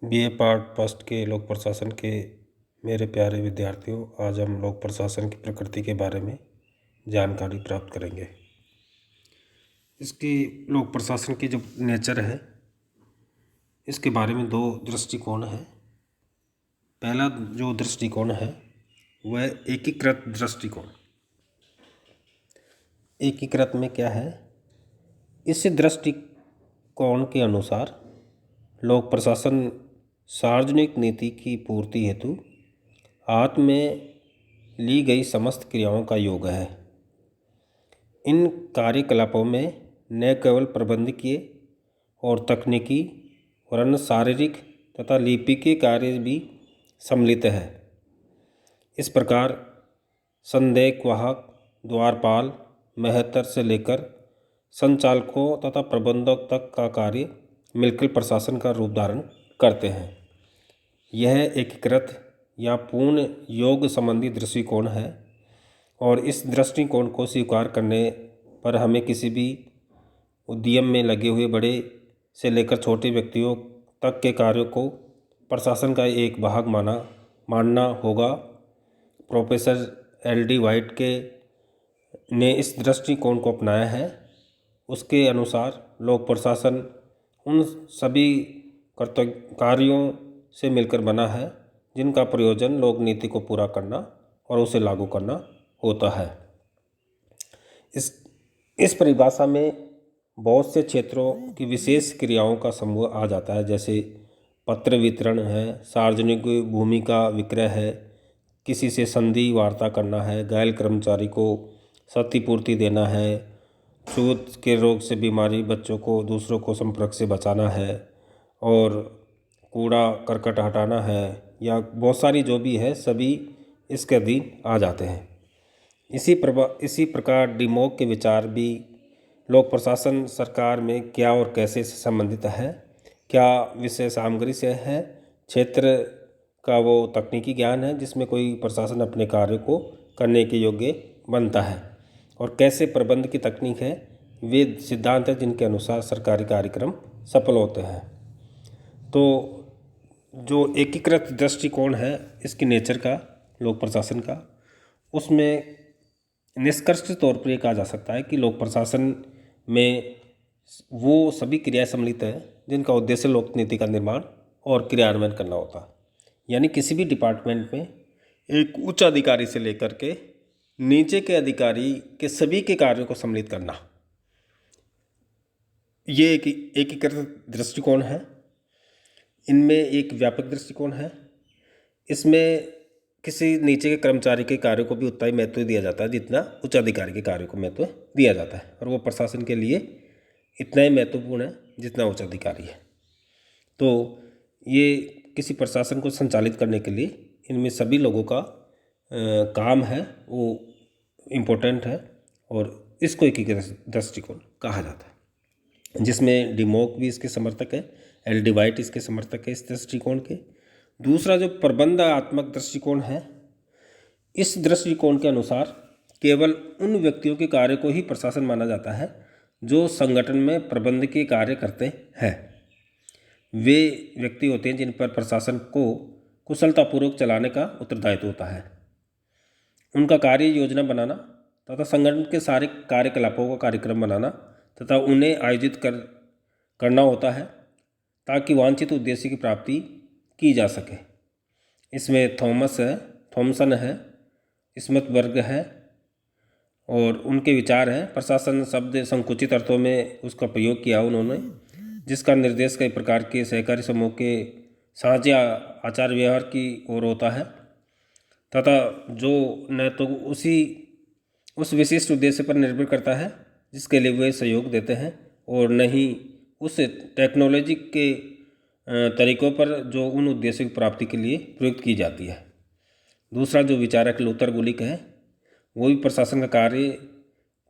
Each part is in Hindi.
बीए पार्ट फर्स्ट के लोक प्रशासन के मेरे प्यारे विद्यार्थियों, आज हम लोक प्रशासन की प्रकृति के बारे में जानकारी प्राप्त करेंगे। इसकी लोक प्रशासन की जो नेचर है, इसके बारे में दो दृष्टिकोण है। पहला जो दृष्टिकोण है वह एकीकृत दृष्टिकोण। एकीकृत में क्या है? इस दृष्टिकोण के अनुसार लोक प्रशासन सार्वजनिक नीति की पूर्ति हेतु हाथ में ली गई समस्त क्रियाओं का योग है। इन कार्यकलापों में न केवल प्रबंधकीय और तकनीकी वरन शारीरिक तथा लिपिकीय कार्य भी सम्मिलित है। इस प्रकार संदेशवाहक, द्वारपाल, मेहतर से लेकर संचालकों तथा प्रबंधक तक का कार्य मिलकर प्रशासन का रूप धारण करते हैं। यह एकीकृत या पूर्ण योग संबंधी दृष्टिकोण है और इस दृष्टिकोण को स्वीकार करने पर हमें किसी भी उद्यम में लगे हुए बड़े से लेकर छोटे व्यक्तियों तक के कार्यों को प्रशासन का एक भाग मानना होगा। Professor LD. वाइट ने इस दृष्टिकोण को अपनाया है। उसके अनुसार लोक प्रशासन उन सभी कार्यों से मिलकर बना है जिनका प्रयोजन लोक नीति को पूरा करना और उसे लागू करना होता है। इस परिभाषा में बहुत से क्षेत्रों की विशेष क्रियाओं का समूह आ जाता है, जैसे पत्र वितरण है, सार्वजनिक भूमि का विक्रय है, किसी से संधि वार्ता करना है, घायल कर्मचारी को क्षतिपूर्ति देना है, छूत के रोग से बीमारी बच्चों को दूसरों को संपर्क से बचाना है, और कूड़ा करकट हटाना है, या बहुत सारी जो भी है सभी इसके अधीन आ जाते हैं। इसी प्रकार डिमोक के विचार भी लोक प्रशासन सरकार में क्या और कैसे से संबंधित है, क्या विषय सामग्री से है, क्षेत्र का वो तकनीकी ज्ञान है जिसमें कोई प्रशासन अपने कार्य को करने के योग्य बनता है, और कैसे प्रबंध की तकनीक है, वे सिद्धांत हैं जिनके अनुसार सरकारी कार्यक्रम सफल होते हैं। तो जो एकीकृत दृष्टिकोण है इसकी नेचर का, लोक प्रशासन का, उसमें निष्कर्ष तौर पर यह कहा जा सकता है कि लोक प्रशासन में वो सभी क्रियाएं सम्मिलित हैं जिनका उद्देश्य लोक नीति का निर्माण और क्रियान्वयन करना होता है। यानी किसी भी डिपार्टमेंट में एक उच्च अधिकारी से लेकर के नीचे के अधिकारी के सभी के कार्यों को सम्मिलित करना, ये एक एकीकृत दृष्टिकोण है। इनमें एक व्यापक दृष्टिकोण है। इसमें किसी नीचे के कर्मचारी के कार्य को भी उतना ही महत्व दिया जाता है जितना उच्च अधिकारी के कार्य को महत्व दिया जाता है, और वो प्रशासन के लिए इतना ही महत्वपूर्ण है जितना उच्च अधिकारी है। तो ये किसी प्रशासन को संचालित करने के लिए इनमें सभी लोगों का काम है वो इम्पोर्टेंट है, और इसको एकीकृत दृष्टिकोण कहा जाता है, जिसमें डिमोक भी इसके समर्थक है, एल.डी. वाइट इसके समर्थक है इस दृष्टिकोण के। दूसरा जो प्रबंधात्मक दृष्टिकोण है, इस दृष्टिकोण के अनुसार केवल उन व्यक्तियों के कार्य को ही प्रशासन माना जाता है जो संगठन में प्रबंधकीय कार्य करते हैं। वे व्यक्ति होते हैं जिन पर प्रशासन को कुशलतापूर्वक चलाने का उत्तरदायित्व होता है। उनका कार्य योजना बनाना तथा संगठन के सारे कार्यकलापों का कार्यक्रम बनाना तथा उन्हें आयोजित करना होता है ताकि वांछित उद्देश्य की प्राप्ति की जा सके। इसमें थॉमसन है, स्मिथबर्ग है, और उनके विचार हैं। प्रशासन शब्द संकुचित अर्थों में उसका प्रयोग किया उन्होंने, जिसका निर्देश कई प्रकार के सहकारी समूह के साझे आचार व्यवहार की ओर होता है तथा जो न तो उस विशिष्ट उद्देश्य पर निर्भर करता है जिसके लिए वे सहयोग देते हैं, और न ही उस टेक्नोलॉजी के तरीकों पर जो उन उद्देश्यों की प्राप्ति के लिए प्रयुक्त की जाती है। दूसरा जो विचारक लूथर गुलिक है, वो भी प्रशासन का कार्य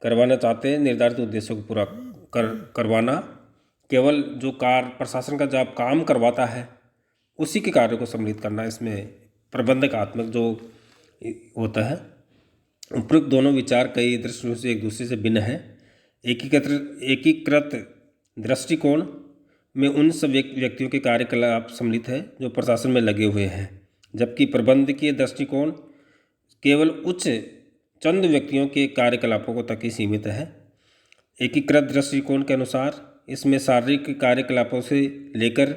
करवाना चाहते हैं, निर्धारित उद्देश्यों को पूरा करवाना। केवल जो प्रशासन का जब काम करवाता है उसी के कार्य को सम्मिलित करना, इसमें प्रबंधकात्मक जो होता है। उपयुक्त दोनों विचार कई दृष्टियों से एक दूसरे से भिन्न है। एकीकृत दृष्टिकोण में उन सब व्यक्तियों के कार्यकलाप सम्मिलित है जो प्रशासन में लगे हुए हैं, जबकि प्रबंधकीय दृष्टिकोण केवल उच्च चंद व्यक्तियों के कार्यकलापों तक ही सीमित है। एकीकृत दृष्टिकोण के अनुसार इसमें शारीरिक कार्यकलापों से लेकर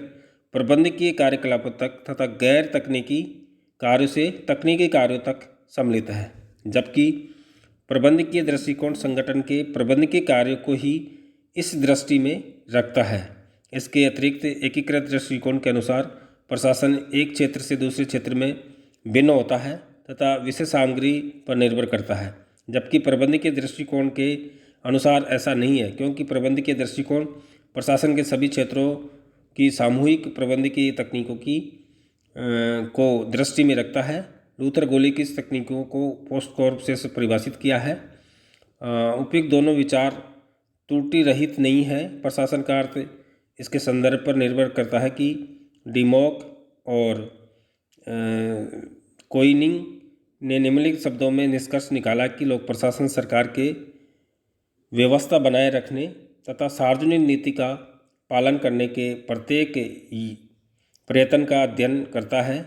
प्रबंधकीय कार्यकलापों तक तथा गैर तकनीकी कार्यों से तकनीकी कार्यों तक सम्मिलित है, जबकि प्रबंधकीय दृष्टिकोण संगठन के प्रबंधकीय कार्यों को ही इस दृष्टि में रखता है। इसके अतिरिक्त एकीकृत दृष्टिकोण के अनुसार प्रशासन एक क्षेत्र से दूसरे क्षेत्र में भिन्न होता है तथा विषय सामग्री पर निर्भर करता है, जबकि प्रबंधकीय दृष्टिकोण के अनुसार ऐसा नहीं है, क्योंकि प्रबंधकीय दृष्टिकोण प्रशासन के सभी क्षेत्रों की सामूहिक प्रबंधकीय तकनीकों की को दृष्टि में रखता है। लूथर गोली की इस तकनीकों को पोस्ट कॉर्प से परिभाषित किया है। उपयुक्त दोनों विचार त्रुटि रहित नहीं है। प्रशासन का अर्थ इसके संदर्भ पर निर्भर करता है कि डिमॉक और कोइनिंग ने निम्नलिखित शब्दों में निष्कर्ष निकाला कि लोक प्रशासन सरकार के व्यवस्था बनाए रखने तथा सार्वजनिक नीति का पालन करने के प्रत्येक प्रयत्न का अध्ययन करता है।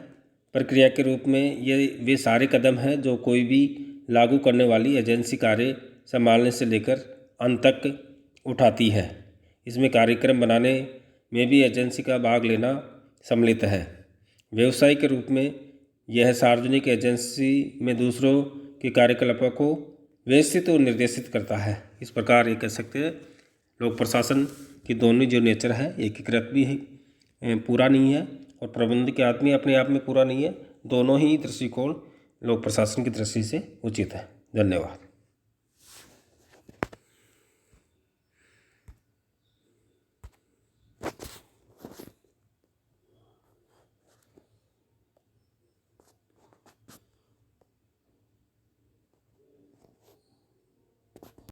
प्रक्रिया के रूप में ये वे सारे कदम हैं जो कोई भी लागू करने वाली एजेंसी कार्य संभालने से लेकर अंत तक उठाती है। इसमें कार्यक्रम बनाने में भी एजेंसी का भाग लेना सम्मिलित है। व्यवसाय के रूप में यह सार्वजनिक एजेंसी में दूसरों के कार्यकलापों को व्यवस्थित और निर्देशित करता है। इस प्रकार ये कह सकते हैं लोक प्रशासन की दोनों जो नेचर है, एकीकृत भी है, पूरा नहीं है, और प्रबंधकीय के आदमी अपने आप में पूरा नहीं है। दोनों ही दृष्टिकोण लोक प्रशासन की दृष्टि से उचित है। धन्यवाद।